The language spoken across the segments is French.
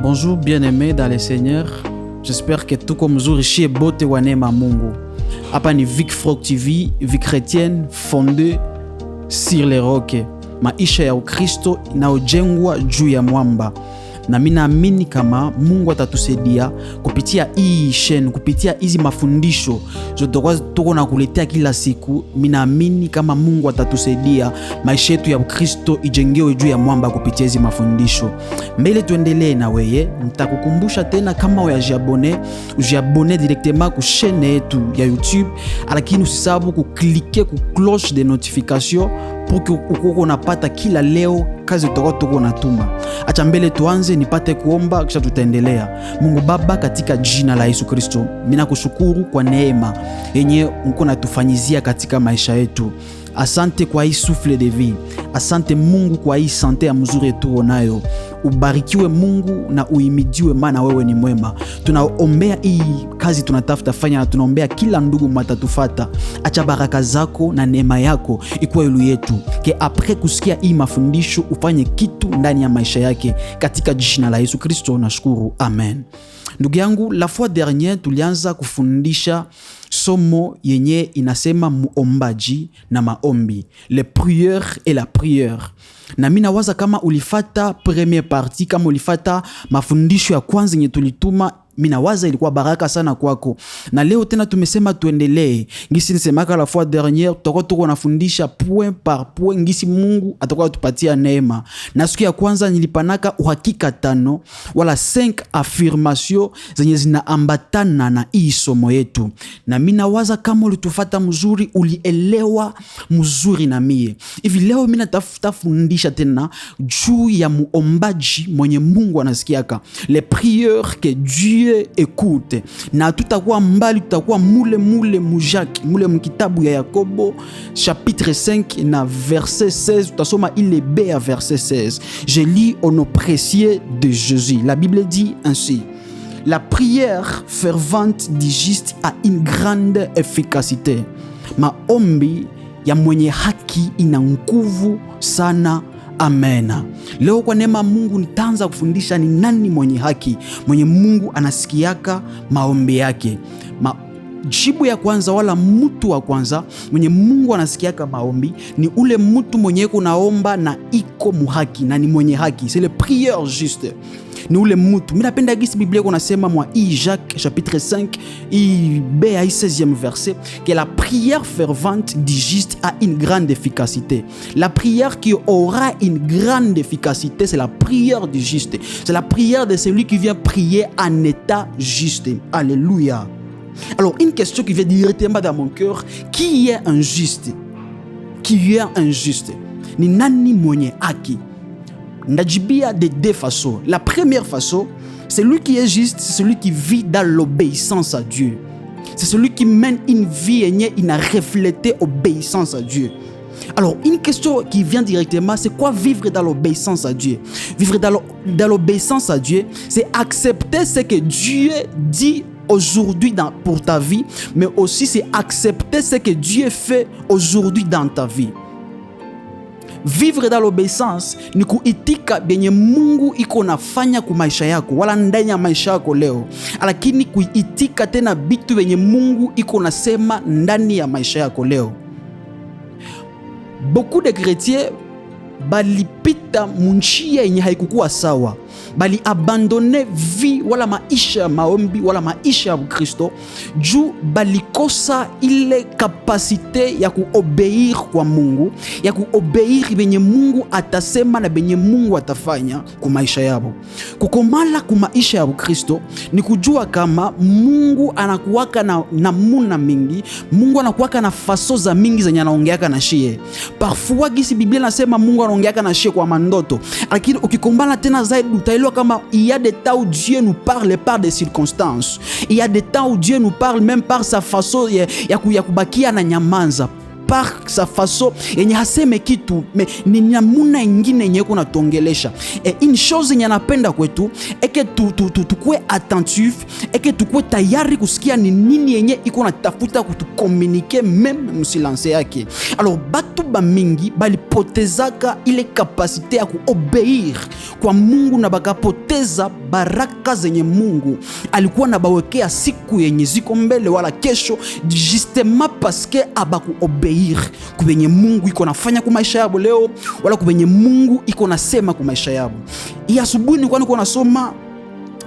Bonjour bien-aimés dans le Seigneur. J'espère que tout comme mzuri shie bote wa neema Mungu. Hapa ni Vic Frog TV, vie chrétienne fondée sur les rocs. Maisha ya Ukristo inaojengwa juu ya mwamba. Na mimi naamini kama Mungu atatusaidia kupitia hii chaîne, kupitia hizi mafundisho tuko na kuletea kila siku. Mimi naamini kama Mungu atatusaidia maisha yetu ya Ukristo ijengewe juu ya mwamba kupitia hizi mafundisho. Mbele tuendelee na wewe, nitakukumbusha tena kama ujiabone directement ku chaîne yetu ya YouTube, lakini usisahau kuklike ku cloche de notification pour que uko unapata kila leo kazi tuko natuma. Acha mbele tuanze nipate kuomba kisha tutaendelea. Mungu Baba, katika jina la Yesu Kristo, mimi nakushukuru kwa neema yenye uko natufanyizia katika maisha yetu. Asante kwa hii souffle de vie. Asante Mungu kwa hii sante ya mzuri tuko nayo. Ubarikiwe Mungu na uimidiwe, maana wewe ni mwema. Tunaombea hii kazi tunatafuta fanya, na tunaombea kila ndugu matatufata. Acha baraka zako na neema yako ikuwe juu yetu, ke après kusikia hii mafundisho ufanye kitu ndani ya maisha yake, katika jina la Yesu Kristo nashukuru, amen. Ndugu yangu, la fois dernière tulianza kufundisha somo yenye inasema muombaji na maombi, le prieur et la prière. Na mimi nawaza kama ulifata première partie, kama ulifata mafundisho ya kwanza yenye tulituma, mimi nawaza ilikuwa baraka sana kwako. Na leo tena tumesema tuendelee. Ngisi nisemaka la fois dernière tuko nafundisha point par point ngisi Mungu atakuwa tupatia neema. Na siku ya kwanza nilipanaka uhakika 5 wala 5 affirmation zenye zinaambatana na hii somo yetu. Na mimi nawaza kama ulitufata mzuri, ulielewa mzuri na mie. Hivi leo mimi natafuta fundisha tena juu ya muombaji mwenye Mungu anasikiaka. Les prières que Dieu écoute. Na tutakuwa mbali, tutakuwa mule mkitabu ya Yakobo chapitre 5 na verset 16. Tutasoma ile B à verset 16. Je lis au nom précieux de Jésus. La Bible dit ainsi: la prière fervente du juste a une grande efficacité. Maombi ya mwenye haki ina nguvu sana. Amen. Leo kwa neema Mungu nitaanza kufundisha ni nani mwenye haki, mwenye Mungu anasikiaka maombi yake. Jibu ya kwanza wala mtu wa kwanza mwenye Mungu anasikiaka maombi ni ule mtu mwenye iko naomba na iko muhaki na ni mwenye haki. C'est le prieur juste. Ni ule mtu. Mimi napenda gisi Biblia kunasema mwa Jacques chapitre 5 B à 16e verset que la prière fervente du juste a une grande efficacité. La prière qui aura une grande efficacité, c'est la prière du juste. C'est la prière de celui qui vient prier en état juste. Alléluia. Alors, une question qui vient directement dans mon cœur: qui est un juste? Qui est un juste? Ni nani mwenye haki? Ndajibia de deux façons. La première façon, c'est celui qui est juste, c'est celui qui vit dans l'obéissance à Dieu. C'est celui qui mène une vie et il a reflété obéissance à Dieu. Alors, une question qui vient directement, c'est quoi vivre dans l'obéissance à Dieu? Vivre dans l'obéissance à Dieu, c'est accepter ce que Dieu dit aujourd'hui pour ta vie, mais aussi c'est accepter ce que Dieu fait aujourd'hui dans ta vie. Vivre dans l'obéissance ni kuitika benye Mungu iko nafanya ku maisha yako wala ndani ya maisha yako leo, lakini kuitika tena bitu benye Mungu iko nasema ndani ya maisha yako leo. Beaucoup de chrétiens balipita munjia yenye haikukuwa sawa, bali abandone vie wala maisha ya maombi wala maisha ya Kristo juu balikosa ile kapasite ya kuobeir kwa Mungu, ya kuobeir benye Mungu atasema na benye Mungu atafanya kwa maisha yao. Kukomala kwa maisha ya Kristo ni kujua kama Mungu anakuwaka na namuna mingi, Mungu anakuwaka na faso za mingi zenye anaongeaka na shie. Parfois gisi Biblia nasema Mungu anaongeaka na shie kwa mandoto, lakini ukikombana tena zaidi utaelewa kama il y a des temps où Dieu nous parle par des circonstances. Il y a des temps où Dieu nous parle même par sa façon ya kubakia na nyamanza. par sa façon yenye haseme kitu me ni namuna ingine yenye kuna tongelesha. Et une chose yenye anapenda kwetu eke tukue attentif, eke tukue tayari kusikia ni nini yenye iko natafuta kutukomunike meme msilance yake. Alors batu ba mingi balipotezaka ile kapasite ya kuobéir kwa Mungu na bakapoteza baraka zenye Mungu alikuwa na bawekea siku yenye ziko mbele wala kesho, justement parce que abaku obéir kubenye Mungu iko nafanya kwa maisha yabo leo wala kubenye Mungu iko nasema kwa maisha yabo. Hii asubuhi nilikuwa niko nasoma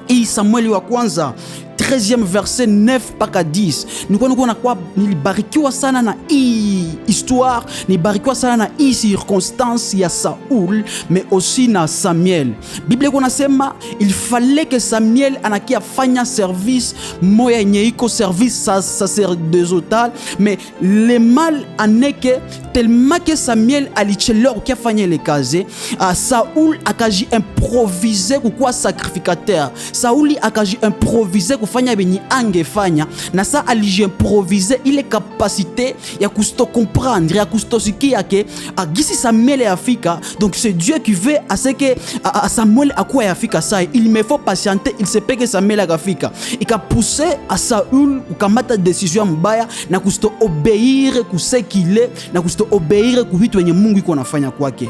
hii Samueli wa kwanza 13e verset 9 mpaka 10. Nilibarikiwa sana na hii histoire, nilibarikiwa sana na hii circonstance ya Saul mais aussi na Samuel. Biblia iko nasema il fallait que Samuel anakia fanya service moya yenye iko service sacerdotal, mais le mal aneke tellement que Samuel alichelewa kufanya ile kazi, Saul akaji improviser kukuwa sacrificateur. Sauli akaji improviser kufanya benye angefanya, na sa alijiimproviser ile capacité ya kusto comprendre, ya kusto sikia ke agisi Samuel yafika. Donc c'est Dieu qui veut à ce que Samuel akuwa yafika ça. Il me faut patienter, il se peut que Samuel akafika. Ika pousser à Saul kukamata décision mbaya na kusto obéir kusekile na kusto obéir kuvitu wenye Mungu iko nafanya kwake.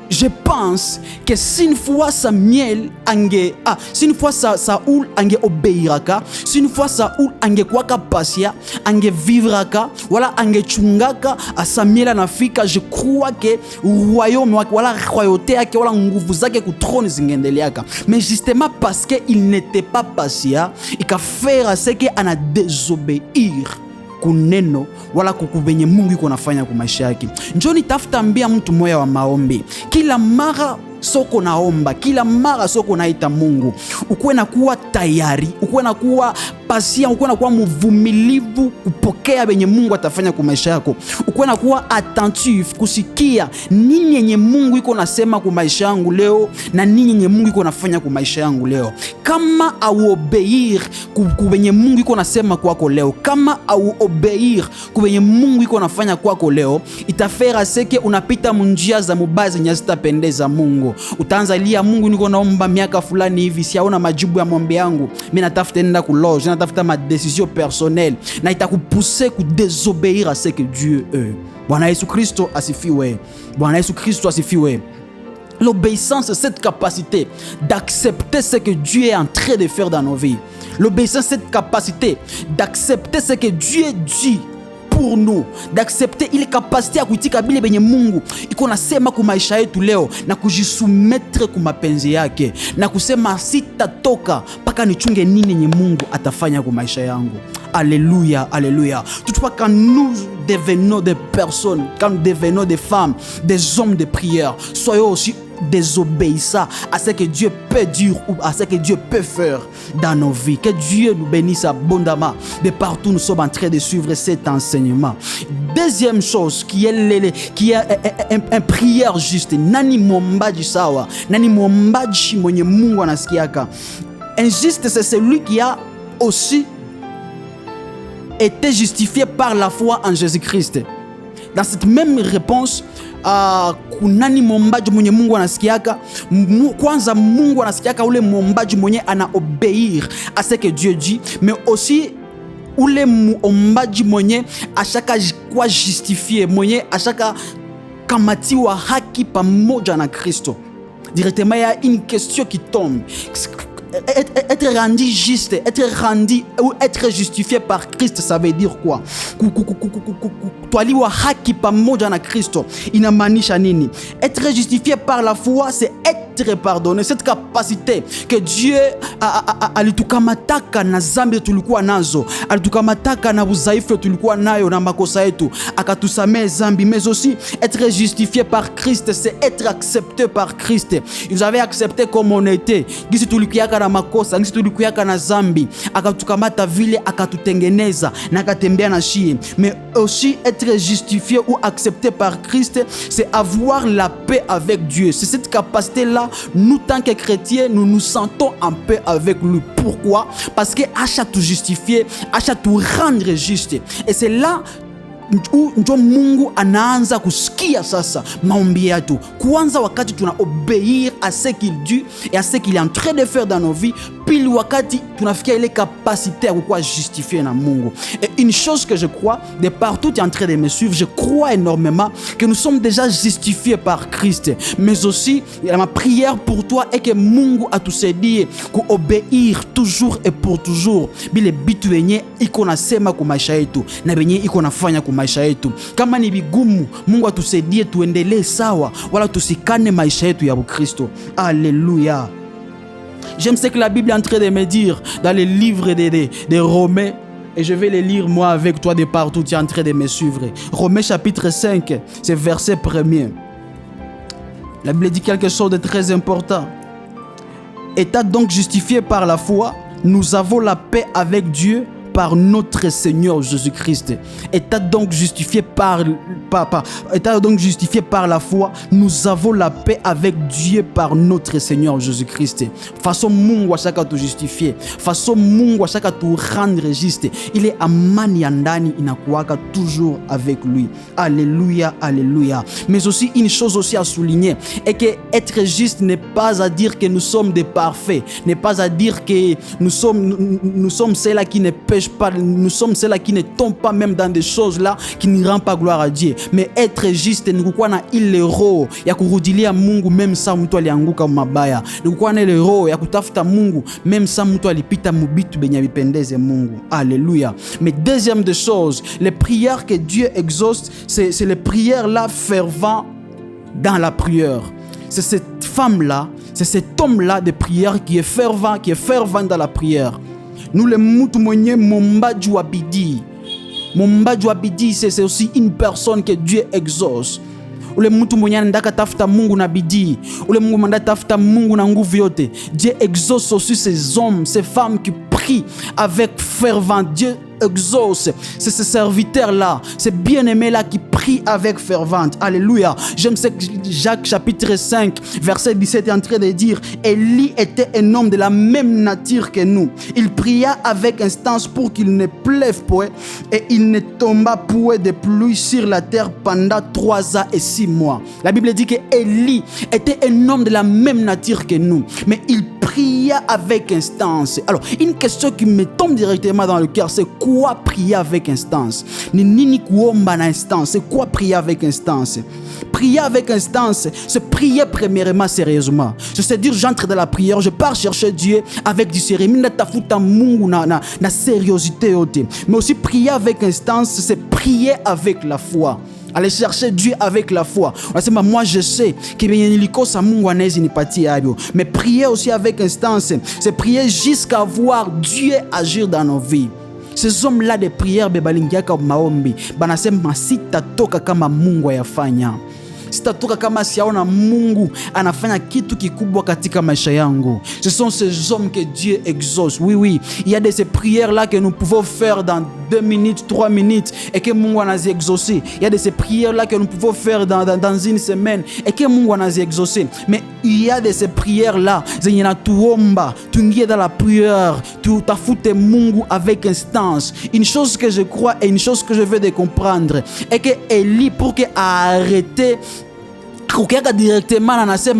Je pense que si une fois Samuel ange si une fois Saul ange obéiraka, si une fois Saul ange kwaka pasia, ange vivraka, wala ange chungaka a Samuel anafika, je crois que royaume wala royauté yake wala nguvu zake ku trône zingendeleaka. Mais justement parce que il n'était pas patient, il a fait ce que ana désobéir kuneno wala kukubenye Mungu iko nafanya kwa maisha yake. Njoni tafuta mbia mtu moya wa maombi. Kila mara soko naomba, kila mara soko naita Mungu, ukuwe na kuwa tayari, ukuwe na kuwa patient, ukuwe na kuwa mvumilivu kupokea benye Mungu atafanya kwa maisha yako. Ukuwe na kuwa attentif kusikia nini yenye Mungu iko nasema kwa maisha yangu leo na nini yenye Mungu iko nafanya kwa maisha yangu leo. Kama au obéir kubenye Mungu iko nasema kwako leo, kama au obéir kubenye Mungu iko nafanya kwako leo, itafera seke unapita munjia za mubaya zenye zitapendeza Mungu. Utaanza lia, Mungu niko naomba miaka fulani hivi siaona majibu ya maombi yangu, mimi natafuta nenda kuloge, natafuta ma décision personnelle, na itakupousser ku désobéir à ce que Dieu est. Bwana Yesu Kristo asifiwe. Bwana Yesu Kristo asifiwe. L'obéissance, c'est cette capacité d'accepter ce que Dieu est en train de faire dans nos vies. L'obéissance, c'est cette capacité d'accepter ce que Dieu dit pour nous, d'accepter ile capacité ya kuitika bile benye Mungu iko nasema kwa maisha yetu leo na kujisumettre kwa mapenzi yake na kusema sitatoka paka nichunge nini nye Mungu atafanya kwa maisha yangu. Alléluia, alléluia. Toutefois, quand nous devenons des personnes, quand nous devenons des femmes, des hommes de prière, soyons aussi désobéissants à ce que Dieu peut dire ou à ce que Dieu peut faire dans nos vies. Que Dieu nous bénisse abondamment de partout nous sommes en train de suivre cet enseignement. Deuxième chose qui est un prière juste. Nani mwombaji sawa, nani mwombaji mwenye Mungu anasikiaka. Un juste, c'est celui qui a aussi été justifié par la foi en Jésus-Christ. Dans cette même réponse, kunani mwombaji mwenye Mungu anasikiaka? Kwanza Mungu anasikiaka ule mwombaji mwenye ana obéir à ce que Dieu dit, mais aussi ule mwombaji mwenye ashaka kwa justifié, mwenye ashaka kamatiwa haki pamoja na Kristo. Directement, il y a une question qui tombe. Être rendu juste, être rendu ou être justifié par Christ, ça veut dire quoi? Twaliwa haki pamoja na Kristo inamaanisha nini? Être justifié par la foi, c'est être pardonné. Cette capacité que Dieu alitukamataka na zambi tulikuwa nazo, alitukamataka na udhaifu tulikuwa nayo na makosa yetu, akatusamee zambi. Mais aussi être justifié par Christ, c'est être accepté par Christ. Il nous avait accepté comme on était. Gisi tulikuwa na makosa, gisi tulikuwa na zambi, akatukamata vile akatutengeneza na akatembea na shie. Mais aussi être justifié ou accepté par Christ, c'est avoir la paix avec Dieu. C'est cette capacité-là, nous tant que chrétiens, nous nous sentons en paix avec lui. Pourquoi? Parce que à chaque tout justifier, à chaque tout rendre juste. Et c'est là ndio Mungu anaanza kusikia sasa maombi yetu. Kwanza wakati tuna obéir à ce qu'il dit et à ce qu'il est en train de faire dans nos vies, pile wakati tunafikia ile capacité à quoi justifier na Mungu. Et une chose que je crois, de partout tu es en train de me suivre, je crois énormément que nous sommes déjà justifiés par Christ. Mais aussi, ma prière pour toi est que Mungu atusaidie kuobéir toujours et pour toujours bile bitu yenye iko nasema kwa maisha yetu na benye iko nafanya kwa maisha yetu. Kama ni bigumu, Mungu atusaidie tuendelee sawa, wala tusikane maisha yetu ya Kristo. Alléluia. J'aime ce que la Bible est en train de me dire dans le livre des Romains. Et je vais les lire moi avec toi de partout, tu es en train de me suivre. Romains chapitre 5, c'est verset 1er. La Bible dit quelque chose de très important. Étant donc justifié par la foi, nous avons la paix avec Dieu par notre Seigneur Jésus-Christ. Étant donc justifié par la foi, nous avons la paix avec Dieu par notre Seigneur Jésus-Christ. Façon Mungu ashaka tu justifier, façon Mungu ashaka tu rendre juste. Il est amani ya ndani inakuwaka toujours avec lui. Alléluia, alléluia. Mais aussi une chose aussi à souligner est que être juste n'est pas à dire que nous sommes des parfaits, n'est pas à dire que nous sommes ceux-là qui ne pêchent pas, nous sommes ceux-là qui ne tombent pas même dans des choses là qui ne rendent pas gloire à Dieu. Mais être juste ni kukuwa na ile roho ya kurudilia Mungu même sa mtu alianguka mabaya, ni kukuwa na ile roho ya kutafuta Mungu même sa mtu alipita mubitu benye bipendeze Mungu. Alléluia. Mais deuxième des choses, les prières que Dieu exauce, c'est les prières là ferventes dans la prière. C'est cette femme là, c'est cet homme là de prière qui est fervent dans la prière. Nous les mutu mwenye mombaju wa bidii. Mombaju wa bidii, c'est aussi une personne que Dieu exauce. Ule mtu mwenye anataka tafuta Mungu na bidii, ule Mungu manda tafuta Mungu na nguvu yote. Dieu exauce aussi ces hommes, ces femmes qui prient avec fervent. Dieu exauce, c'est ce serviteur-là, ce bien-aimé-là qui prie avec fervente. Alléluia. J'aime ce que Jacques chapitre 5, verset 17 est en train de dire. Élie était un homme de la même nature que nous. Il pria avec instance pour qu'il ne pleuve point et il ne tomba point de pluie sur la terre pendant 3 ans et 6 mois. La Bible dit que Élie était un homme de la même nature que nous, mais il pria avec instance. Alors, une question qui me tombe directement dans le cœur, c'est quoi prier avec instance? Ni nini kuomba na instance? C'est quoi prier avec instance? Prier avec instance, c'est prier premièrement sérieusement. C'est dire j'entre dans la prière, je pars chercher Dieu avec du sérieux. Mina tafuta Mungu na sérieuxité yote. Mais aussi prier avec instance, c'est prier avec la foi. Aller chercher Dieu avec la foi. Moi je sais que mais prier aussi avec instance, c'est prier jusqu'à voir Dieu agir dans nos vies. Ces hommes-là de prière bebalingiaka maombi banasema sitatoka kama Mungu ayafanya. Sitatoka kama siaona Mungu anafanya kitu kikubwa katika maisha yangu. Ce sont ces hommes que Dieu exauce. Oui, oui. Il y a ces prières-là que nous pouvons faire dans 2 minutes, 3 minutes et que Mungu anazi exaucer. Il y a ces prières-là que nous pouvons faire dans une semaine et que Mungu anazi exaucer. Mais il y a ces prières-là, zenye tuomba, tuingie dans la prière, tu tafute Mungu avec instance. Une chose que je crois et une chose que je veux de comprendre est que Élie, pour qu'il arrête directement,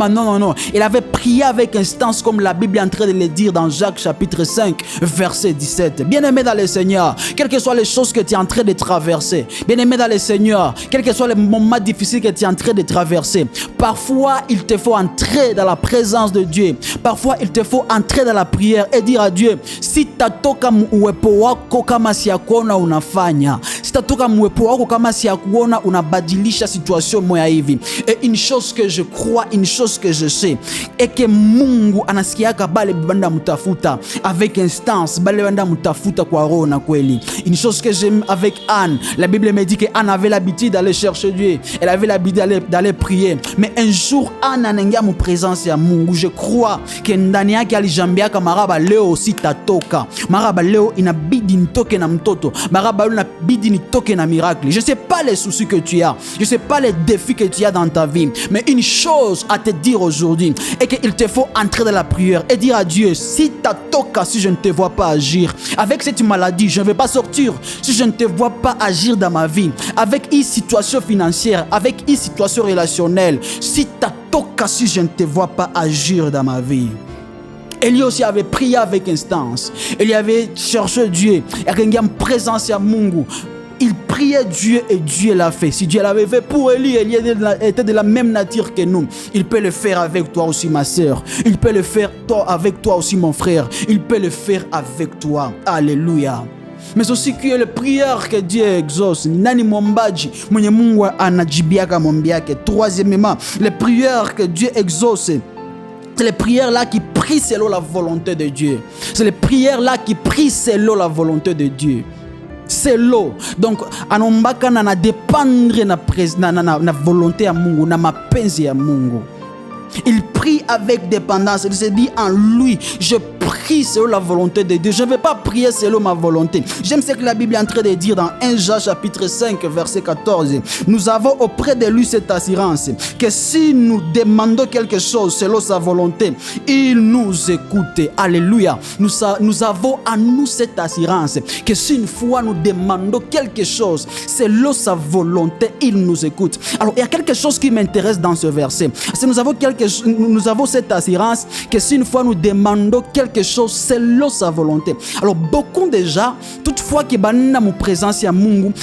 non. Il avait prié avec instance comme la Bible est en train de le dire dans Jacques chapitre 5 verset 17. Bien-aimé dans le Seigneur, quelles que soient les choses que tu es en train de traverser, bien-aimé dans le Seigneur, quels que soient les moments difficiles que tu es en train de traverser, parfois il te faut entrer dans la présence de Dieu. Parfois il te faut entrer dans la prière et dire à Dieu, si tatoka uwepo wako kama siyakuona unafanya, si tatoka uwepo wako kama siyakuona unabadilisha situation moya hivi. Et une chose que je crois, une chose que je sais, est que Mungu anasikiaka bale banda mutafuta avec instance, bale banda mutafuta kwa roho na kweli. Une chose que j'aime avec Anne, la Bible me dit que Anne avait l'habitude d'aller chercher Dieu, elle avait l'habitude d'aller prier. Mais un jour Anne anengia mu présence ya Mungu. Je crois que ndani yake alijambiaka maraba leo sitatoka, maraba leo inabidi nitoke na mtoto, maraba leo inabidi nitoke na miracle. Je sais pas les soucis que tu as, je sais pas les défis que tu as dans ta vie, vie. Mais une chose à te dire aujourd'hui est qu'il te faut entrer dans la prière et dire à Dieu, si t'atoka, si je ne te vois pas agir, avec cette maladie, je ne vais pas sortir, si je ne te vois pas agir dans ma vie, avec une situation financière, avec une situation relationnelle, si t'atoka, si je ne te vois pas agir dans ma vie. Élie aussi avait prié avec instance. Il avait cherché Dieu. Il y a une présence à Mungu. Il priait Dieu et Dieu l'a fait. Si Dieu l'avait fait pour Élie, Élie était de la même nature que nous. Il peut le faire avec toi aussi, ma sœur. Il peut le faire avec toi aussi, mon frère. Il peut le faire avec toi. Alléluia. Mais aussi que les prières que Dieu exauce. Nani mombaji, mwenye Mungu anajibiaka mombiake. Troisièmement, les prières que Dieu exauce. C'est les prières-là qui prient selon la volonté de Dieu. C'est les prières-là qui prient selon la volonté de Dieu. C'est l'eau. Donc, anombaka na dépendre na volonté à Mungu, na mapenzi à Mungu. Il prie avec dépendance. Il se dit en lui, je prie selon la volonté de Dieu. Je ne vais pas prier selon ma volonté. J'aime ce que la Bible est en train de dire dans 1 Jean chapitre 5 verset 14. Nous avons auprès de lui cette assurance que si nous demandons quelque chose selon sa volonté, il nous écoute. Alléluia. Nous avons en nous cette assurance que si une fois nous demandons quelque chose selon sa volonté, il nous écoute. Alors, il y a quelque chose qui m'intéresse dans ce verset. C'est nous avons cette assurance que si une fois nous demandons quelque chose selon sa volonté. Alors beaucoup déjà, toutefois que banda mu présence ya Mungu,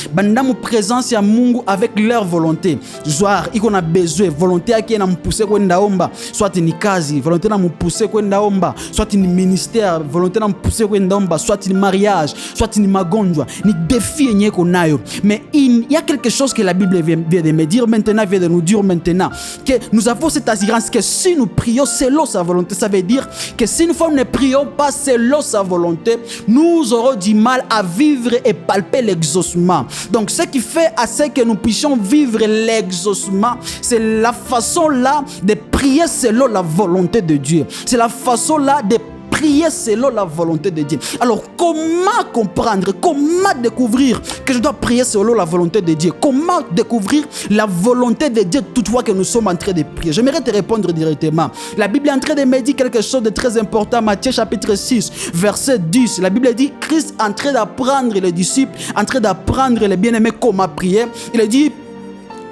avec leur volonté. Genre, ils ont besoin volonté qui na pousser kwenda omba, soit ni kazi, volonté na pousser kwenda omba, soit ni ministère, volonté na pousser kwenda omba, soit ni mariage, soit ni magonjwa, ni défi nyeko nayo. Mais il y a quelque chose que la Bible vient de me dire maintenant, vient de nous dire maintenant que nous avons cette assurance que si nous prions selon sa volonté, ça veut dire que si une fois nous ne prions pas selon sa volonté, nous aurons du mal à vivre et palper l'exaucement. Donc ce qui fait à ce que nous puissions vivre l'exaucement, c'est la façon là de prier selon la volonté de Dieu. C'est la façon là de prier selon la volonté de Dieu. Alors, comment comprendre, comment découvrir que je dois prier selon la volonté de Dieu? Comment découvrir la volonté de Dieu toutefois que nous sommes en train de prier? J'aimerais te répondre directement. La Bible est en train de me dire quelque chose de très important. Matthieu chapitre 6, verset 10. La Bible dit, Christ en train d'apprendre les disciples, en train d'apprendre les bien-aimés comment prier. Il a dit,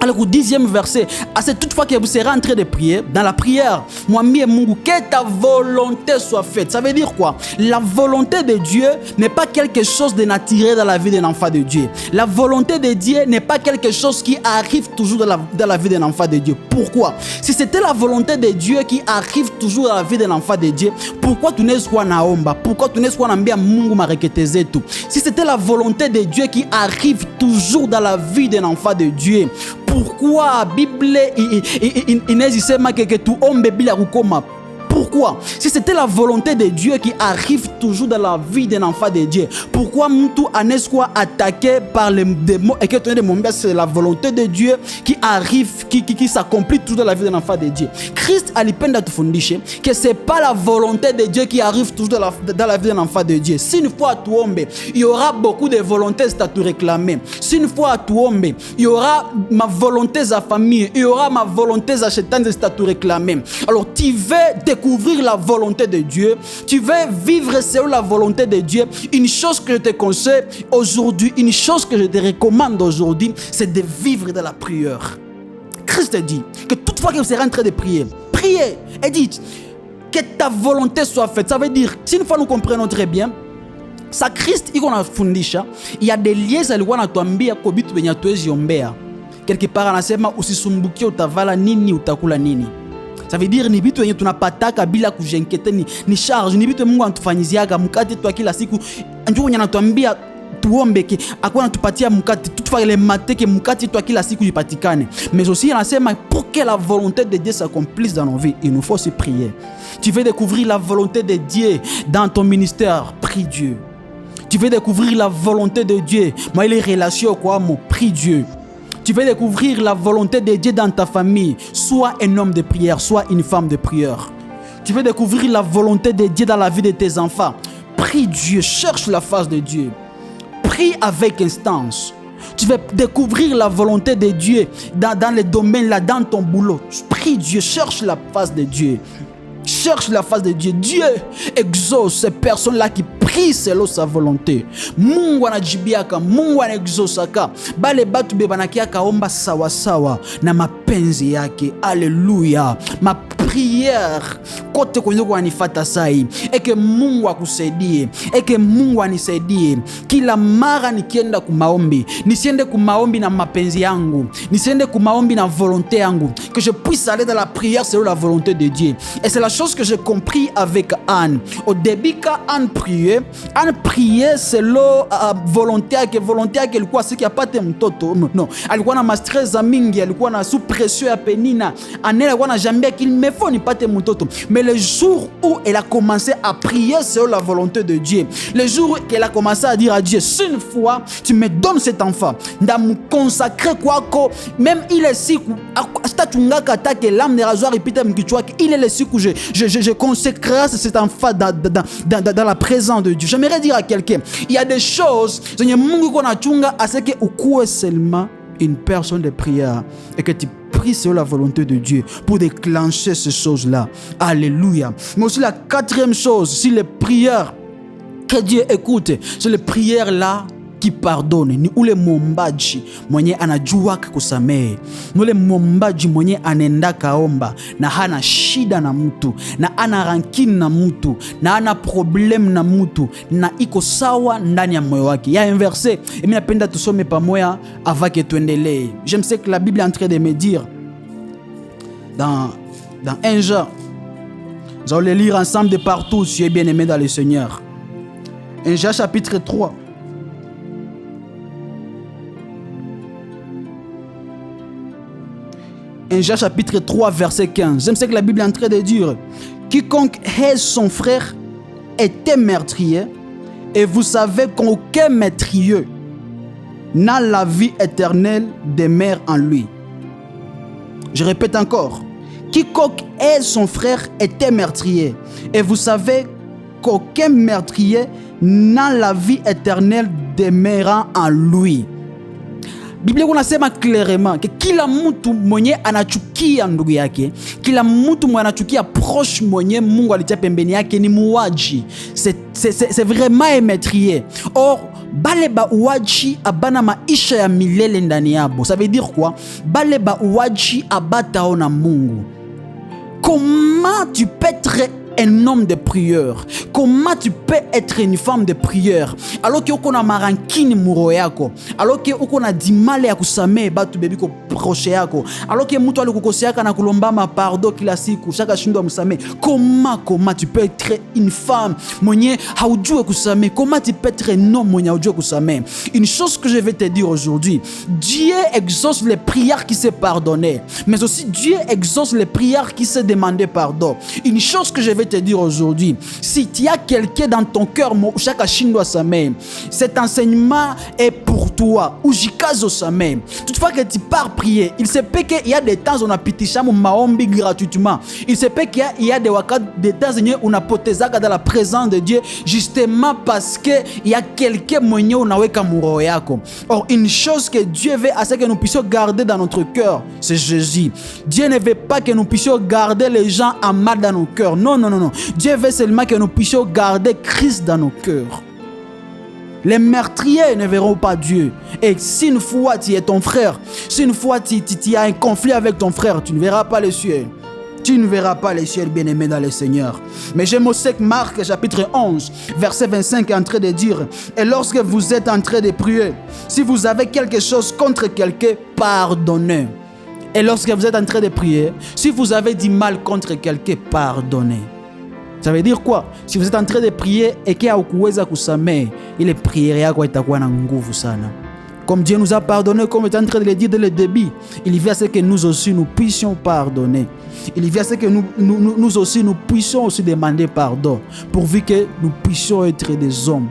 alors au 10e verset, c'est toutefois que vous serez en train de prier, dans la prière, moi, Mungu, que ta volonté soit faite. Ça veut dire quoi? La volonté de Dieu n'est pas quelque chose de naturel dans la vie d'un enfant de Dieu. La volonté de Dieu n'est pas quelque chose qui arrive toujours dans la vie d'un enfant de Dieu. Pourquoi? Si c'était la volonté de Dieu qui arrive toujours dans la vie d'un enfant de Dieu, pourquoi tu n'es pas naomba? Pourquoi tu n'es pas nambia Mungu mareketeze tout? Si c'était la volonté de Dieu qui arrive toujours dans la vie d'un enfant de Dieu, pourquoi Bible inezisema que tu ombe bila kukoma? Pourquoi? Si c'était la volonté de Dieu qui arrive toujours dans la vie d'un enfant de Dieu, pourquoi Moutou Anesqua attaqué par les démons et que tu es de mon c'est la volonté de Dieu qui arrive, qui s'accomplit toujours dans la vie d'un enfant de Dieu. Christ a l'ipenda te fondishe que c'est pas la volonté de Dieu qui arrive toujours dans la vie d'un enfant de Dieu. Si une fois tu ombe, il y aura beaucoup de volontés à te réclamer. Si une fois tu ombe, il y aura ma volonté à famille, il y aura ma volonté à chétan à te réclamer. Alors tu veux découvrir la volonté de Dieu, tu veux vivre selon la volonté de Dieu. Une chose que je te conseille aujourd'hui, une chose que je te recommande aujourd'hui, c'est de vivre dans la prière. Christ dit que toutefois que vous serez en train de prier, priez et dites que ta volonté soit faite. Ça veut dire, si une fois nous comprenons très bien, ça Christ iko na fundisha, il y a des liens alikuwa anatuambia kwa vitu venye hatuwezi ombea. Quelque part anasema usisumbukie utavala nini utakula nini. Ça veut dire ni vitu wenye tunapataka bila kujenkete ni charge, ni vitu Mungu anatufanyiziaga mkate tu kila siku. Njoo wenye anatuambia tuombe ke akwa anatupatia mkate toutefois le matin ke mkate tu kila siku ipatikane. Mais aussi anasema pour que la volonté de Dieu s'accomplisse dans nos vies, il nous faut se prier. Tu veux découvrir la volonté de Dieu dans ton ministère, prie Dieu. Tu veux découvrir la volonté de Dieu, moi les relations quoi, mon prie Dieu. Tu veux découvrir la volonté de Dieu dans ta famille, sois un homme de prière, sois une femme de prière. Tu veux découvrir la volonté de Dieu dans la vie de tes enfants, prie Dieu, cherche la face de Dieu. Prie avec instance. Tu veux découvrir la volonté de Dieu dans les domaines là, dans ton boulot. Prie Dieu, cherche la face de Dieu. Cherche la face de Dieu. Dieu exauce ces personnes-là qui prient selon sa volonté. Mungu anajibiaka, Mungu anaexosaka. Bale batu bebanakiaka omba sawa sawa na mapenzi yake. Alléluia. Ma prière kote kwenye kunanifata sai eke Mungu akusaidie, eke Mungu anisaidie. Kila mara nikienda kumaombi, nisiende kumaombi na mapenzi yangu, nisiende kumaombi na volonté yangu, que je puisse aller dans la prière selon la volonté de Dieu. Et c'est la chose que j'ai compris avec Anne. Au début quand Anne priait selon volonté yake ilikuwa siki apate mtoto. Non, alikuwa na mastress mingi, alikuwa na sous pression ya Penina. Anne alikuwa na jambia qu'il me faut ni pate mtoto. Mais le jour où elle a commencé à prier selon la volonté de Dieu, le jour où elle a commencé à dire à Dieu, si une fois tu me donnes cet enfant, nda me consacrer kwako, même il est si que l'âme de rasoir il est le siku je consacrerai cet enfant dans la présence de Dieu. J'aimerais dire à quelqu'un, il y a des choses à ce que ukue seulement une personne de prière et que tu pries sur la volonté de Dieu pour déclencher ces choses-là. Alléluia. Mais aussi la quatrième chose, si les prières que Dieu écoute, c'est les prières là qui pardonne. Ni ule mombaji mwenye anajua kusamehe. Ni ule mombaji mwenye anenda kaomba na hana shida na mtu, na ana rankini na mtu, na ana problème na mtu, na iko sawa ndani ya moyo wake. Il y a un verset, et mimi napenda tusome pamoja avant que tuendelee. J'aime ce que la Bible est en train de me dire dans 1 Jean. Nous allons le lire ensemble de partout si tu es bien-aimé dans le Seigneur. 1 Jean chapitre 3. Jean chapitre 3 verset 15. J'aime ce que la Bible est en train de dire. Quiconque hait son frère est un meurtrier, et vous savez qu'aucun meurtrier n'a la vie éternelle demeure en lui. Je répète encore. Quiconque hait son frère est un meurtrier, et vous savez qu'aucun meurtrier n'a la vie éternelle demeurant en lui. Biblia kunasema clairement que kila mtu mwenye anachukia ndugu yake, kila mtu mwenye anachukia proche mwenye Mungu alitia pembeni yake ni muuaji. C'est vraiment un meurtrier. Or bale ba uaji abana maisha ya milele ndani yabo. Ça veut dire quoi? Bale ba uaji abataona Mungu. Comment tu peux être un homme de prière? Comment tu peux être une femme de prière alors que uko na marankini muro yako, alors que uko na dimale ya kusamehe batu bebiko proche yako, alors que mtu alikukosea na kulomba pardon kila siku shaka shindwa msamehe? Comment tu peux être une femme mwenye haujue kusamehe? Comment tu peux être un homme mwenye haujue kusamehe? Une chose que je vais te dire aujourd'hui, Dieu exauce les prières qui se pardonnaient, mais aussi Dieu exauce les prières qui se demandaient pardon. Une chose que je vais te dire aujourd'hui, si tu as quelqu'un dans ton cœur, cet enseignement est pour toi. Toutefois que tu pars prier, il se peut qu'il y a des temps où on a pitisha maombi gratuitement. Il se peut qu'il y a des temps où on a potezaka dans la présence de Dieu, justement parce que il y a quelqu'un mwenye unaweka muro yako. Or une chose que Dieu veut, c'est que nous puissions garder dans notre cœur, c'est Jésus. Dieu ne veut pas que nous puissions garder les gens amarres dans nos cœurs. Non. Dieu veut seulement que nous puissions garder Christ dans nos cœurs. Les meurtriers ne verront pas Dieu. Et si une fois tu es ton frère, si une fois tu as un conflit avec ton frère, tu ne verras pas les cieux. Tu ne verras pas les cieux, bien-aimés dans le Seigneur. Mais j'aime aussi que Marc chapitre 11, verset 25 est en train de dire, et lorsque vous êtes en train de prier, si vous avez quelque chose contre quelqu'un, pardonnez. Et lorsque vous êtes en train de prier, si vous avez du mal contre quelqu'un, pardonnez. Ça veut dire quoi? Si vous êtes en train de prier et qu'il y a ukuweza kusamehe, ile prière yako itakuwa na nguvu sana. Comme Dieu nous a pardonné, comme tu es en train de le dire dès le début, il vient à ce que nous aussi nous puissions pardonner. Il vient à ce que nous aussi nous puissions aussi demander pardon, pourvu que nous puissions être des hommes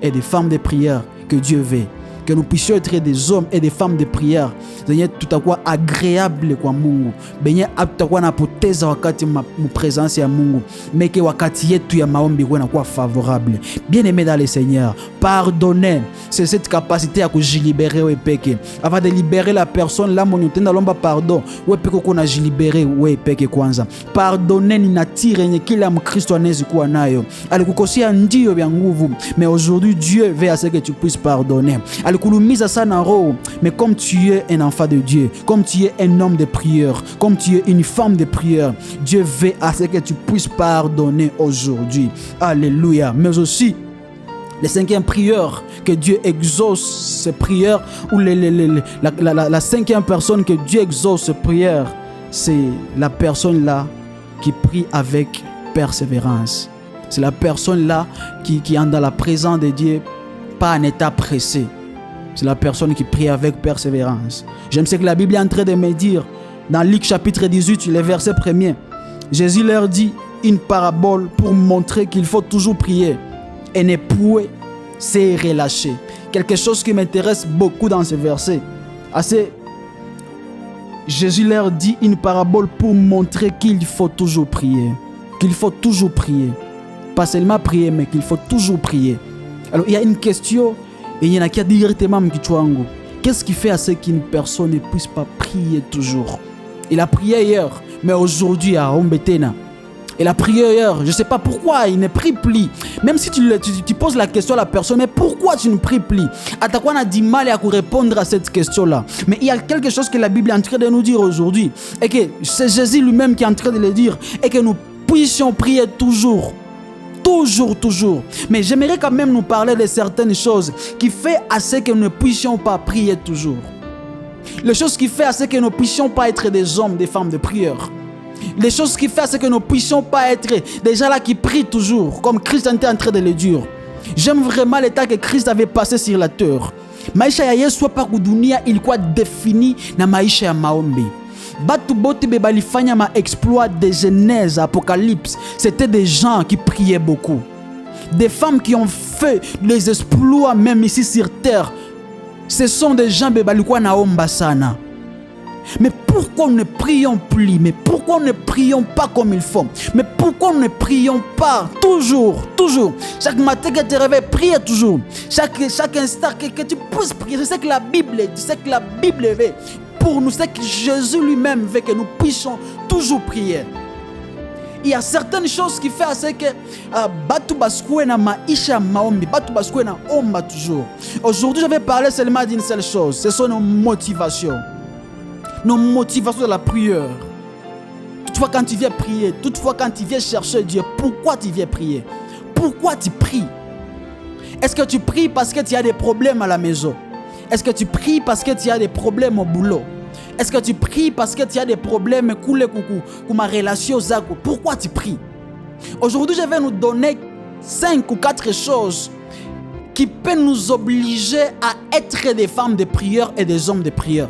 et des femmes de prière que Dieu veut. que nous puissions être des hommes et des femmes de prière zenye tutakuwa agréable kwa Mungu, benye tutakuwa napoteza wakati mu présence ya Mungu, mais que wakati yetu ya maombi kwa nakuwa favorable. Bien-aimé dans le Seigneur, pardonner, c'est cette capacité à kujilibérer we peke. Avant de libérer la personne là, mon utenda lomba pardon, we peke kuna jilibérer we peke kwanza. Pardonner ni natire yenye kila Mkristo anaweza kuwa nayo. Alikukosea ndio vya nguvu, mais aujourd'hui Dieu veut à ce que tu puisses pardonner. Alikulumiza sana roho, mais comme tu es un enfant de Dieu, comme tu es un homme de prière, comme tu es une femme de prière, Dieu veut à ce que tu puisses pardonner aujourd'hui. Alléluia. Mais aussi, les 5e prière que Dieu exauce ces prières, ou la 5e personne que Dieu exauce ces prières, c'est la personne là qui prie avec persévérance. C'est la personne là qui est dans la présence de Dieu, pas en état pressé. C'est la personne qui prie avec persévérance. J'aime ce que la Bible est en train de me dire. Dans Luc chapitre 18, le verset 1er, Jésus leur dit une parabole pour montrer qu'il faut toujours prier et ne point se relâcher. Quelque chose qui m'intéresse beaucoup dans ce verset. Jésus leur dit une parabole pour montrer qu'il faut toujours prier. Qu'il faut toujours prier. Pas seulement prier, mais qu'il faut toujours prier. Alors, il y a une question, et il y en a qui a directement mkichwangu. Qu'est-ce qui fait à ce qu'une personne ne puisse pas prier toujours? Il a prié hier, mais aujourd'hui, à Ombetena. Il a prié hier, je ne sais pas pourquoi, il ne prie plus. Même si tu poses la question à la personne, mais pourquoi tu ne pries plus? Atakwa a du mal à répondre à cette question-là. Mais il y a quelque chose que la Bible est en train de nous dire aujourd'hui. Et que c'est Jésus lui-même qui est en train de le dire. Et que nous puissions prier toujours. Toujours. Mais j'aimerais quand même nous parler de certaines choses qui font à ce que nous ne puissions pas prier toujours. Les choses qui font à ce que nous ne puissions pas être des hommes, des femmes de prière. Les choses qui font à ce que nous ne puissions pas être des gens là qui prient toujours, comme Christ était en train de le dire. J'aime vraiment l'état que Christ avait passé sur la terre. Maisha ya Yesu hapa kudunia ilikuwa défini na maisha ya maombi. Batu bote bebalifanya ma exploit de Genèse, Apocalypse, c'était des gens qui priaient beaucoup. Des femmes qui ont fait les exploits même ici sur terre. Ce sont des gens bebalikuwa naomba sana. Mais pourquoi nous ne prions plus? Mais pourquoi nous ne prions pas comme il faut? Mais pourquoi nous ne prions pas toujours? Chaque matin que tu te réveilles, prie toujours. Chaque instant que tu puisses prier. C'est ce que la Bible dit, c'est ce que la Bible veut. Pour nous, c'est que Jésus lui-même veut que nous puissions toujours prier. Il y a certaines choses qui font à ce que batu baskoué na maisha maombi, batu baskoué na omba toujours. Aujourd'hui, je vais parler seulement d'une seule chose, ce sont nos motivations. Nos motivations de la prière. Toutefois, quand tu viens prier, toutefois, quand tu viens chercher Dieu, pourquoi tu viens prier? Pourquoi tu pries? Est-ce que tu pries parce que tu as des problèmes à la maison? Est-ce que tu pries parce que tu as des problèmes au boulot? Est-ce que tu pries parce que tu as des problèmes avec ma relation? Pourquoi tu pries? Aujourd'hui, je vais nous donner 5 ou 4 choses qui peuvent nous obliger à être des femmes de prière et des hommes de prière.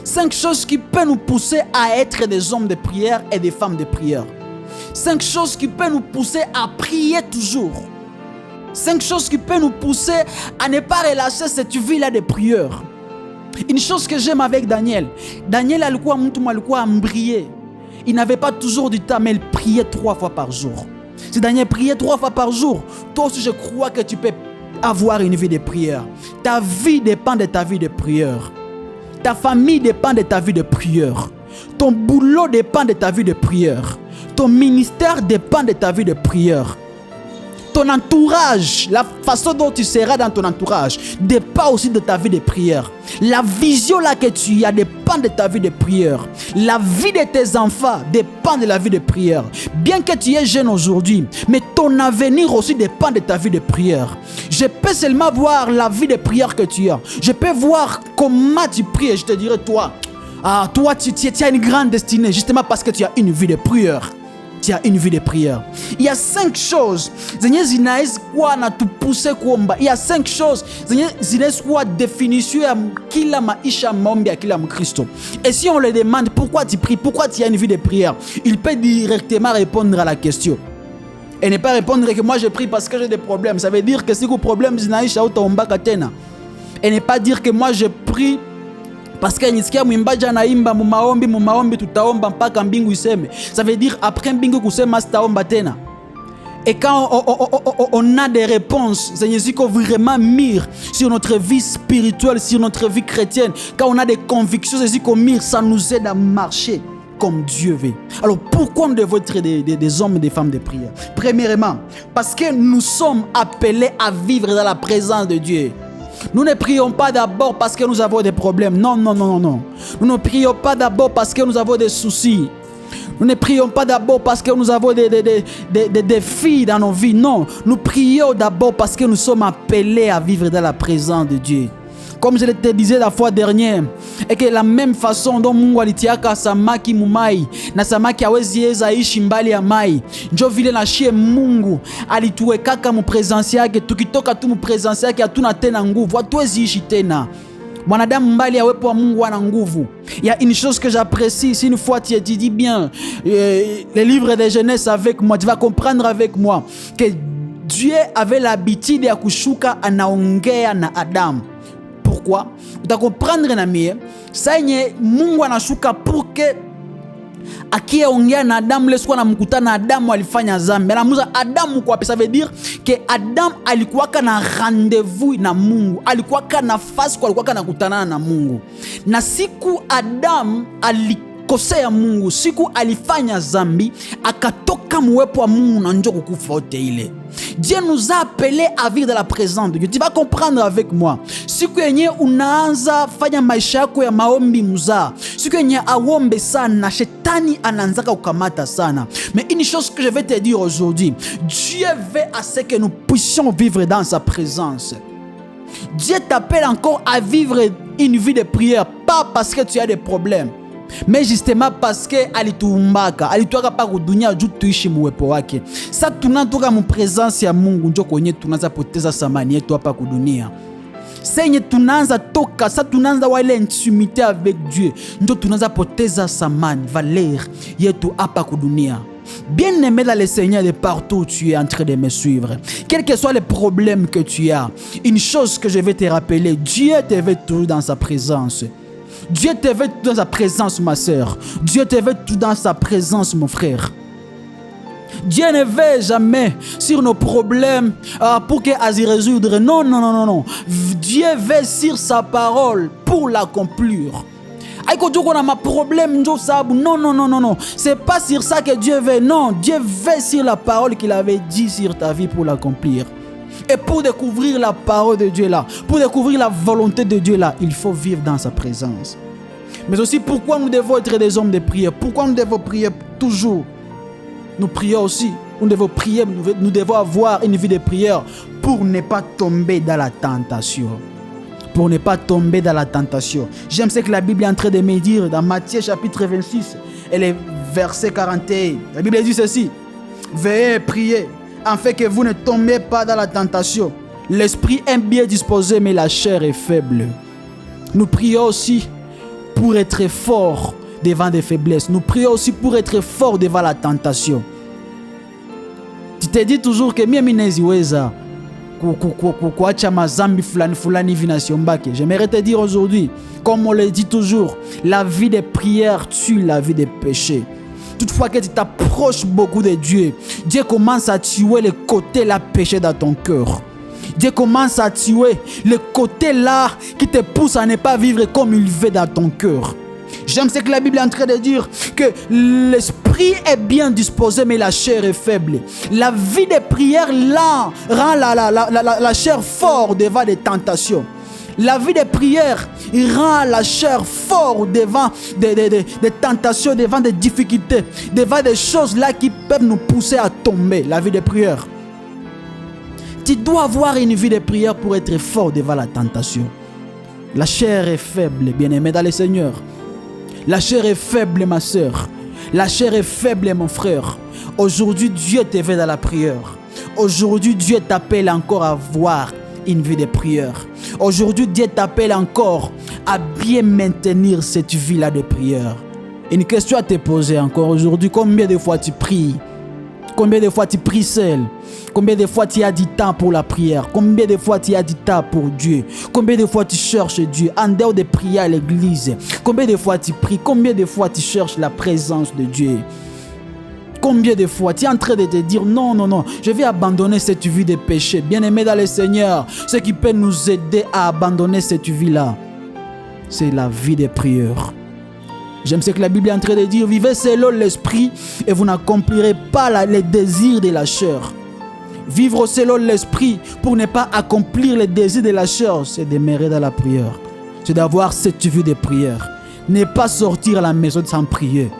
5 choses qui peuvent nous pousser à être des hommes de prière et des femmes de prière. 5 choses qui peuvent nous pousser à prier toujours. 5 choses qui peuvent nous pousser à ne pas relâcher cette vie-là de prière. Une chose que j'aime avec Daniel. Daniel alikuwa briller. Il n'avait pas toujours du temps, mais il priait 3 fois par jour. Si Daniel priait 3 fois par jour, toi aussi je crois que tu peux avoir une vie de prière. Ta vie dépend de ta vie de prière. Ta famille dépend de ta vie de prière. Ton boulot dépend de ta vie de prière. Ton ministère dépend de ta vie de prière. Ton entourage, la façon dont tu seras dans ton entourage dépend aussi de ta vie de prière. La vision là que tu as dépend de ta vie de prière. La vie de tes enfants dépend de la vie de prière. Bien que tu es jeune aujourd'hui, mais ton avenir aussi dépend de ta vie de prière. Je peux seulement voir la vie de prière que tu as. Je peux voir comment tu pries et je te dirai toi, tu as une grande destinée justement parce que tu as une vie de prière. Tu as une vie de prière. Il y a 5 choses. Il y a 5 choses. Définition kila maisha maombi ya kila Mkristo. Et si on le demande pourquoi tu pries, pourquoi tu as une vie de prière, il peut directement répondre à la question. Et ne pas répondre que moi je prie parce que j'ai des problèmes. Ça veut dire que si vous problème zinaisha utaombaka tena. Et ne pas dire que moi je prie parce que nisikia mwimbaji anaimba mumaombi tutaomba mpaka mbingu iseme. Ça veut dire après mbingu kusema sitaomba tena. Et quand on a des réponses, c'est ainsi qu'on vraiment mire sur notre vie spirituelle, sur notre vie chrétienne. Quand on a des convictions, c'est ainsi qu'on mire, ça nous aide à marcher comme Dieu veut. Alors pourquoi nous devons être des hommes et des femmes de prière? Premièrement, parce que nous sommes appelés à vivre dans la présence de Dieu. Nous ne prions pas d'abord parce que nous avons des problèmes. Non. Nous ne prions pas d'abord parce que nous avons des soucis. Nous ne prions pas d'abord parce que nous avons des défis dans nos vies. Non, nous prions d'abord parce que nous sommes appelés à vivre dans la présence de Dieu. Comme je te disais la fois dernière, et que la même façon dont Mungu alitiaka samaki mumai na samaki hawezi eza ishi mbali ya mai, njo vile na shie Mungu alituwekaka mu presence yake. Tukitoka tu mu presence yake hatuna tena nguvu, hatuwezi ishi tena. Mwanadamu mbali ya uwepo wa Mungu ana nguvu. Il y a une chose que j'apprécie, si une fois tu étudies bien les livres de Genèse avec moi, tu vas comprendre avec moi que Dieu avait l'habitude ya kushuka anaongea na Adam. Pourquoi? Utakomprendre na mie, sayenye Mungu anashuka pour que akiongea na Adamu lesikuwa na mkutana Adamu alifanya zambi. Anamuza Adamu kwa pesa, veut dire que Adam alikuwaka na rendez-vous na Mungu. Alikuwaka na fasi kwa alikuwaka na kutana na Mungu. Na siku Adam alikosea Mungu, siku alifanya zambi, akatoka muwepo wa Mungu na njo kukufa ote ile. Dieu nous a appelés à vivre dans la présence de Dieu. Tu vas comprendre avec moi. Siku yenye unaanza fanya maisha yako ya maombi muzaa, siku yenye awombe sana, shetani ananzaka kukamata sana. Mais une chose que je vais te dire aujourd'hui, Dieu veut à ce que nous puissions vivre dans sa présence. Dieu t'appelle encore à vivre une vie de prière, pas parce que tu as des problèmes, mais justement parce que alituumbaka, alituaka pa kudunia juu tuishi muwepo wake. Sa tunatoka mu presence ya Mungu njo kwenye tunaanza poteza samani yetu hapa kudunia. Senye tunaanza toka, sa tunaanza wale intimité avec Dieu, njo tunaanza poteza samani, valeur yetu hapa kudunia. Bien-aimé dans le Seigneur, de partout où tu es en train de me suivre, quels que soient les problèmes que tu as, une chose que je vais te rappeler, Dieu te veut toujours dans sa présence. Dieu te veut tout dans sa présence, ma sœur. Dieu te veut tout dans sa présence, mon frère. Dieu ne veut jamais sur nos problèmes pour qu'à y résoudre. Non. Dieu veut sur sa parole pour l'accomplir. Non. C'est pas sur ça que Dieu veut. Non, Dieu veut sur la parole qu'il avait dit sur ta vie pour l'accomplir. Et pour découvrir la parole de Dieu là, pour découvrir la volonté de Dieu là, il faut vivre dans sa présence. Mais aussi, pourquoi nous devons être des hommes de prière? Pourquoi nous devons prier toujours? Nous prions aussi, nous devons prier, nous devons avoir une vie de prière pour ne pas tomber dans la tentation. Pour ne pas tomber dans la tentation. J'aime ce que la Bible est en train de me dire dans Matthieu chapitre 26 et le verset 41. La Bible dit ceci: veillez et priez, afin que vous ne tombiez pas dans la tentation. L'esprit est bien disposé, mais la chair est faible. Nous prions aussi pour être forts devant des faiblesses. Nous prions aussi pour être forts devant la tentation. Tu te dis toujours que mimi neziweza kuacha mazambi fulani hivi na siombake. J'aimerais te dire aujourd'hui, comme on le dit toujours, la vie de prière tue la vie de péché. Toutefois que tu t'approches beaucoup de Dieu, Dieu commence à tuer le côté là péché dans ton cœur. Dieu commence à tuer le côté là qui te pousse à ne pas vivre comme il veut dans ton cœur. J'aime ce que la Bible est en train de dire, que l'esprit est bien disposé, mais la chair est faible. La vie de prière là rend la chair forte devant des tentations. La vie de prière rend la chair forte devant des tentations, devant des difficultés, devant des choses là qui peuvent nous pousser à tomber. La vie de prière. Tu dois avoir une vie de prière pour être fort devant la tentation. La chair est faible, bien-aimé dans le Seigneur. La chair est faible, ma soeur. La chair est faible, mon frère. Aujourd'hui, Dieu te veut dans la prière. Aujourd'hui, Dieu t'appelle encore à avoir une vie de prière. Aujourd'hui, Dieu t'appelle encore à bien maintenir cette vie-là de prière. Une question à te poser encore aujourd'hui. Combien de fois tu pries? Combien de fois tu pries seul? Combien de fois tu as du temps pour la prière? Combien de fois tu as du temps pour Dieu? Combien de fois tu cherches Dieu en dehors de prier à l'église? Combien de fois tu pries? Combien de fois tu cherches la présence de Dieu? Combien de fois tu es en train de te dire non, non, non, je vais abandonner cette vie de péché. Bien-aimé dans le Seigneur, ce qui peut nous aider à abandonner cette vie-là, c'est la vie de prière. J'aime ce que la Bible est en train de dire. Vivez selon l'esprit et vous n'accomplirez pas les désirs de la chair. Vivre selon l'esprit pour ne pas accomplir les désirs de la chair, c'est demeurer dans la prière. C'est d'avoir cette vie de prière. Ne pas sortir à la maison sans prier.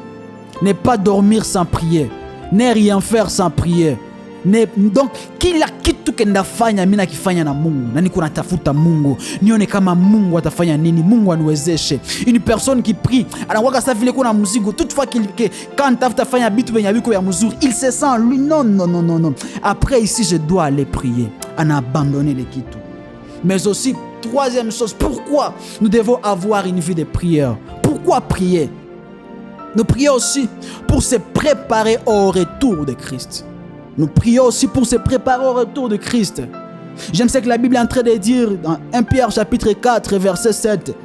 Ne pas dormir sans prier. Ne rien faire sans prier. Donc kila kitu kendafanya mimi nakifanya na Mungu na niko natafuta Mungu nione kama Mungu atafanya nini, Mungu aniwezeshe. Une personne qui prie anakuwa ça vile kuna mzigo toutefois quand tafuta fanya bitu benye biko ya mzuri, il se sent lui non non non non non. Après ici je dois aller prier. On a abandonné les kitu. Mais aussi troisième chose, pourquoi nous devons avoir une vie de prière? Pourquoi prier? Nous prions aussi pour se préparer au retour de Christ. Nous prions aussi pour se préparer au retour de Christ. J'aime ce que la Bible est en train de dire dans 1 Pierre chapitre 4 verset 7.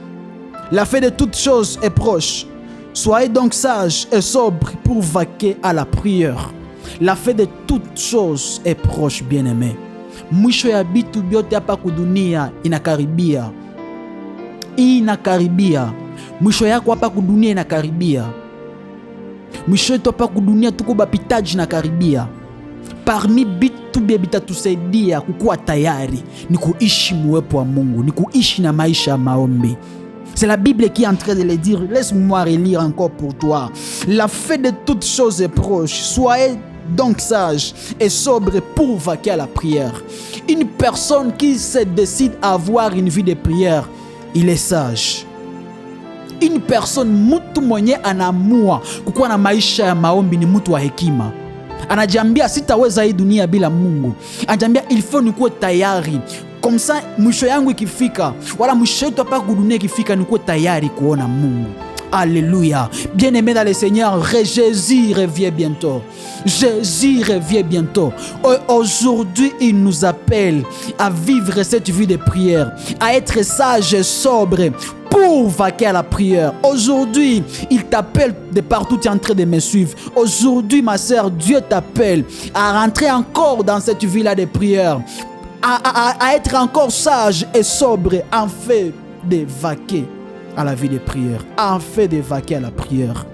La fin de toutes choses est proche. Soyez donc sages et sobres pour vaquer à la prière. La fin de toutes choses est proche, bien-aimé. Mwisho ya bitu byote hapa kudunia inakaribia. Inakaribia. Mwisho yako hapa kudunia inakaribia. Mwisho yetu hapa kudunia tuko bapitaji inakaribia. Parmi bitu bia bitatusaidia kukuwa tayari ni kuishi muwepo wa Mungu, ni kuishi na maisha ya maombi. C'est la Bible qui est en train de le dire. Laisse-moi relire encore pour toi. La fin de toutes choses est proche. Soyez donc sage et sobre pour vaquer à la prière. Une personne qui se décide à avoir une vie de prière, il est sage. Une personne mtu mwenye anaamua kukuwa na maisha ya maombi ni mtu wa hekima. Anajiambia sitaweza hii dunia bila Mungu. Anajiambia il faut nikuwe tayari. Comme ça mwisho yangu ikifika, wala mwisho yetu hapa dunia ikifika, nikuwe tayari kuona Mungu. Alléluia. Bien-aimé dans le Seigneur, Jésus revient bientôt. Jésus revient bientôt. Aujourd'hui, il nous appelle à vivre cette vie de prière, à être sage et sobre pour vaquer à la prière. Aujourd'hui, il t'appelle de partout, tu es en train de me suivre. Aujourd'hui, ma sœur, Dieu t'appelle à rentrer encore dans cette vie-là de prière, à être encore sage et sobre en fait de vaquer à la vie de prière, en fait de vaquer à la prière.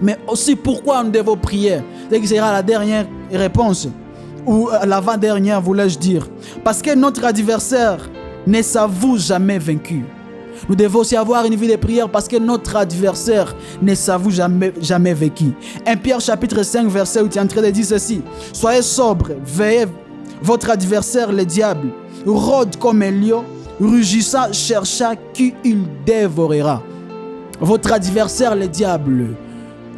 Mais aussi, pourquoi nous devons prier? C'est que sera la dernière réponse, ou l'avant-dernière, voulais-je dire. Parce que notre adversaire ne s'avoue jamais vaincu. Nous devons aussi avoir une vie de prière parce que notre adversaire ne s'avoue jamais vaincu. 1 Pierre chapitre 5 verset 8 est en train de dire ceci. Soyez sobres, veillez, votre adversaire le diable rôde comme un lion, rugissant, cherchant qui il dévorera. Votre adversaire, le diable,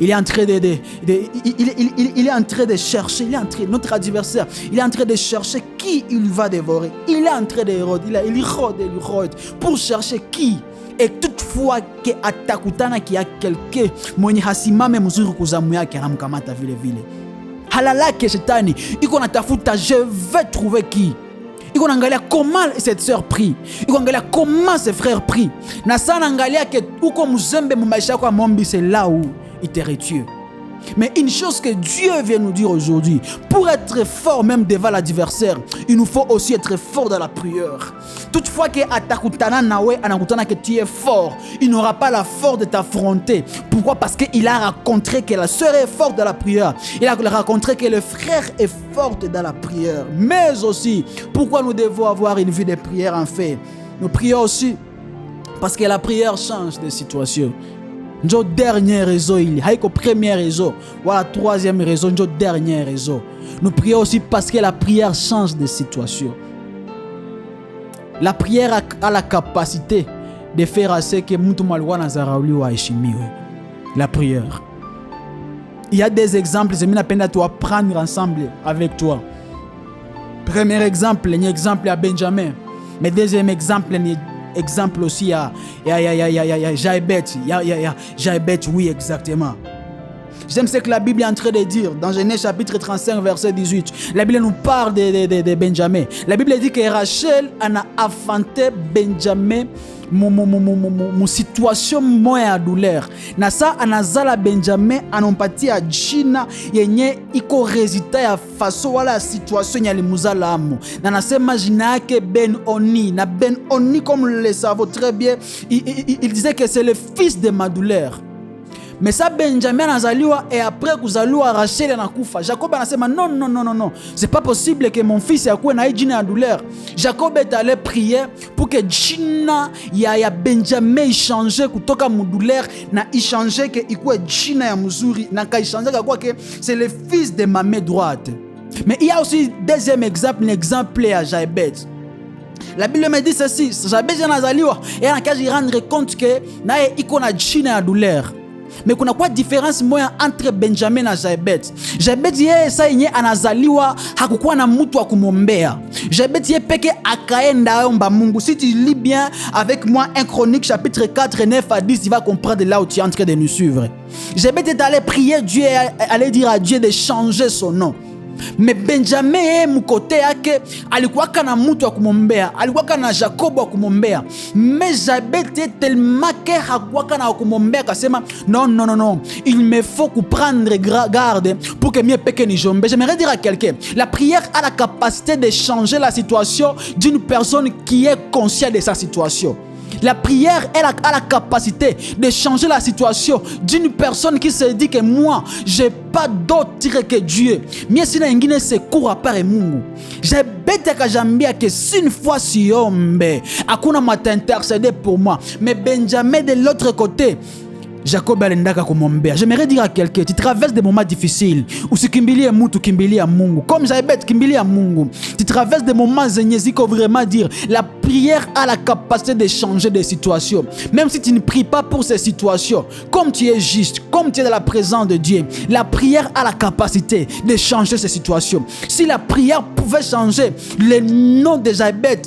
il est en train il est en train de chercher, notre adversaire, il est en train de chercher qui il va dévorer. Il est en train de rôder, il rôde pour chercher qui. Et toutefois que atakutana ki ya quelqu'un mwenye hasimame mzuri kuzamu yake anamkamata vile vile. Halala ke shetani iko natafuta, je vais trouver qui. Il faut angalia comment cette sœur prie. Il faut angalia comment ce frère prie. Na sana angalia que uko mzembe mu maisha kwa mombi, c'est là où il te retue. Mais une chose que Dieu vient nous dire aujourd'hui, pour être fort même devant l'adversaire, il nous faut aussi être fort dans la prière. Toutefois que atakutana nawe anakutana que tu es fort, il n'aura pas la force de t'affronter. Pourquoi? Parce qu'il a rencontré que la sœur est forte dans la prière. Il a rencontré que le frère est fort dans la prière. Mais aussi, pourquoi nous devons avoir une vie de prière en fait? Nous prions aussi parce que la prière change de situation. Notre dernière raison, il y a une première raison, voilà troisième raison, notre dernière raison. Nous prions aussi parce que la prière change de situation. La prière a la capacité de faire à ce que la prière. Il y a des exemples, je vais prendre ensemble avec toi. Premier exemple, un exemple à Benjamin. Mais deuxième exemple, exemple aussi à Jaibet. Jaibet, oui, exactement. J'aime ce que la Bible est en train de dire dans Genèse chapitre 35 verset 18. La Bible nous parle de Benjamin. La Bible dit que Rachel en a affronté Benjamin mon situation moya ya douleur. Na sa anazala Benjamin anompatia jina yenye iko résultat ya faso wala situation ya limuzala amu. Na nasema jina yake Ben-Oni. Na Ben-Oni, comme le savons très bien, il disait que c'est le fils de ma douleur. Mais ça Benjamin anazaliwa et après kuzaliwa Rachel anakufa. Jacob anasema non, c'est pas possible que mon fils yakuwe na jina ya douleur. Jacob est allé prier pour que jina ya Benjamin change kutoka mu douleur na change que ikuwe jina ya mzuri na ka change kwa que c'est le fils de ma main droite. Mais il y a aussi deuxième exemple, un exemple à Jaébet. La Bible me dit ceci, Jaébet anazaliwa et anakaji rendre compte que nae iko na jina ya douleur. Mais kuna kwa différence moya entre Benjamin na Jaébet. Jaébet yeye sa yenye anazaliwa hakukuwa na mtu wa kumombea. Jaébet yeye peke akaenda omba Mungu. Si tu lis bien avec moi 1 Chronique chapitre 4 9 à 10, tu vas comprendre là où tu es en train de nous suivre. Jaébet est allé prier Dieu et aller dire à Dieu de changer son nom. Mais Benjamin mu côté yake alikuwa kana mtu wa kumombea, alikuwa kana Jacob wa kumombea. Mais Jaébet tellement que hakuwa kana kumombea akasema non, il me faut prendre garde pour que mieux peke ni jombe. J'aimerais dire à quelqu'un, la prière a la capacité de changer la situation d'une personne qui est consciente de sa situation. La prière elle a la capacité de changer la situation d'une personne qui se dit que moi, je n'ai pas d'autre que Dieu. Mais si n'ingine secours à part Mungu. J'ai bête que j'ambia que si une fois si hombe, akuna m'a intercédé pour moi. Mais Benjamin de l'autre côté, Jacob alendaka kumombea. J'aimerais dire à quelqu'un, tu traverses des moments difficiles. Usikimbilie mtu, kimbilia Mungu. Comme Jaébet, kimbilia Mungu. Tu traverses des moments zénésiques, faut vraiment dire, la prière a la capacité de changer des situations. Même si tu ne pries pas pour ces situations, comme tu es juste, comme tu es dans la présence de Dieu, la prière a la capacité de changer ces situations. Si la prière pouvait changer le nom de Jaébet,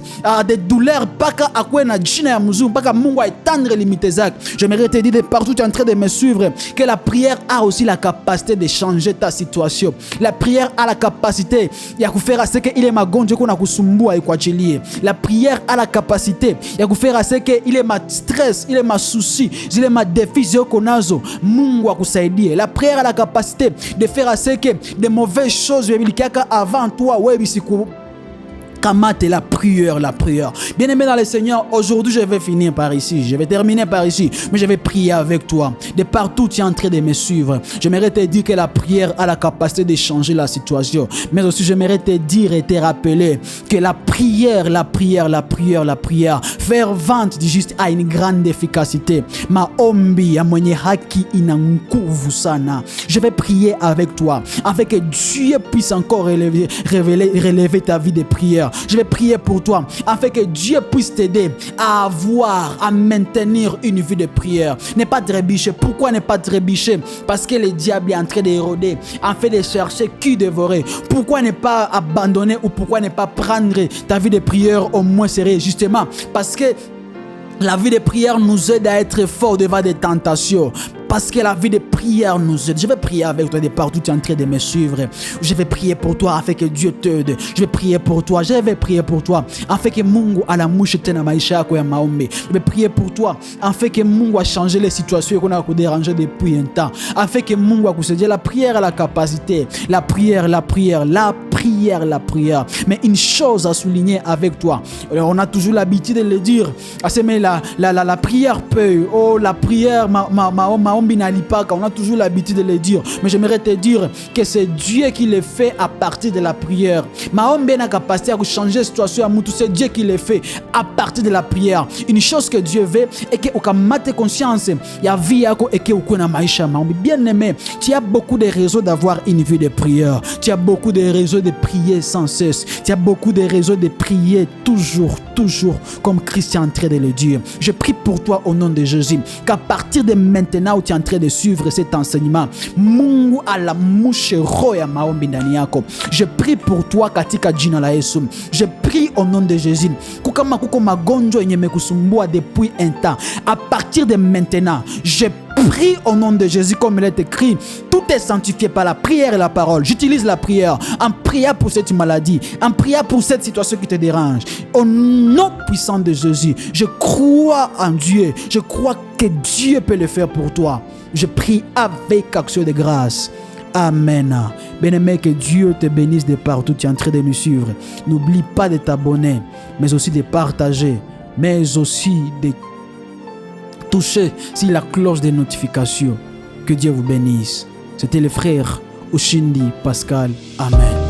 des douleurs, pas qu'à quoi na jina ya muzuru, pas qu'à Mungu étendre limite zak. J'aimerais te dire de partout en train de me suivre que la prière a aussi la capacité de changer ta situation. La prière a la capacité ya kufera ce que il est magonjwa kuna kusumbua ikuachilie. La prière a la capacité ya kufera ce que il est ma stress, il est ma souci, il est ma défi zoko nazo. Mungu akusaidie. La prière a la capacité de faire ce que de mauvaises choses bibliques avant toi ouais bisiku. Kamate la prière. Bien-aimé dans le Seigneur, aujourd'hui je vais finir par ici. Je vais terminer par ici. Mais je vais prier avec toi. De partout tu es en train de me suivre. J'aimerais te dire que la prière a la capacité de changer la situation. Mais aussi j'aimerais te dire et te rappeler que la prière fervente du juste a une grande efficacité. Maombi ya mwenye haki ina nguvu sana. Je vais prier avec toi afin que Dieu puisse encore relever ta vie de prière. Je vais prier pour toi afin que Dieu puisse t'aider à maintenir une vie de prière. Ne pas trébucher. Pourquoi ne pas trébucher? Parce que le diable est en train d'éroder, en fait de chercher qui dévorer. Pourquoi ne pas abandonner ou pourquoi ne pas prendre ta vie de prière au moins sérieux? Justement parce que la vie de prière nous aide à être fort devant des tentations. Parce que la vie de prière nous aide. Je vais prier avec toi de partout, tu es en train de me suivre. Je vais prier pour toi afin que Dieu t'aide. Je vais prier pour toi afin que Mungu ala mouche tena maisha yako ya maombi. Je vais prier pour toi afin que Mungu a changé les situations qu'on a dérangé depuis un temps. Afin que Mungu a kusaidia. La prière a la capacité. La prière. Mais une chose à souligner avec toi. Alors, on a toujours l'habitude de le dire. Mais la prière peut. Oh, la prière, on a toujours l'habitude de le dire. Mais j'aimerais te dire que c'est Dieu qui le fait à partir de la prière. Maombi n'a capacité à changer la situation à Moutou. C'est Dieu qui le fait à partir de la prière. Une chose que Dieu veut est que tu aies conscience. Il y a vie et que tu aies maïcha. Bien aimé, tu as beaucoup de raisons d'avoir une vie de prière. Tu as beaucoup de raisons de prier sans cesse. Tu as beaucoup de raisons de prier toujours comme Christ est en train de le dire. Je prie pour toi au nom de Jésus qu'à partir de maintenant où tu es en train de suivre cet enseignement, Mungu ala mouche roya maombi ndani yako. Je prie pour toi katika jina la Yesu. Je prie au nom de Jésus. Kukama kuko magonjwa yenye mekusumbua depuis un temps. À partir de maintenant, je prie au nom de Jésus comme il est écrit. Tout est sanctifié par la prière et la parole. J'utilise la prière en priant pour cette maladie, en priant pour cette situation qui te dérange. Au nom puissant de Jésus, je crois en Dieu. Je crois que Dieu peut le faire pour toi. Je prie avec action de grâce. Amen. Bien-aimé, que Dieu te bénisse de partout. Tu es en train de nous suivre. N'oublie pas de t'abonner, mais aussi de partager, mais aussi de toucher sur la cloche des notifications. Que Dieu vous bénisse. C'était le frère Ushindi Pascal. Amen.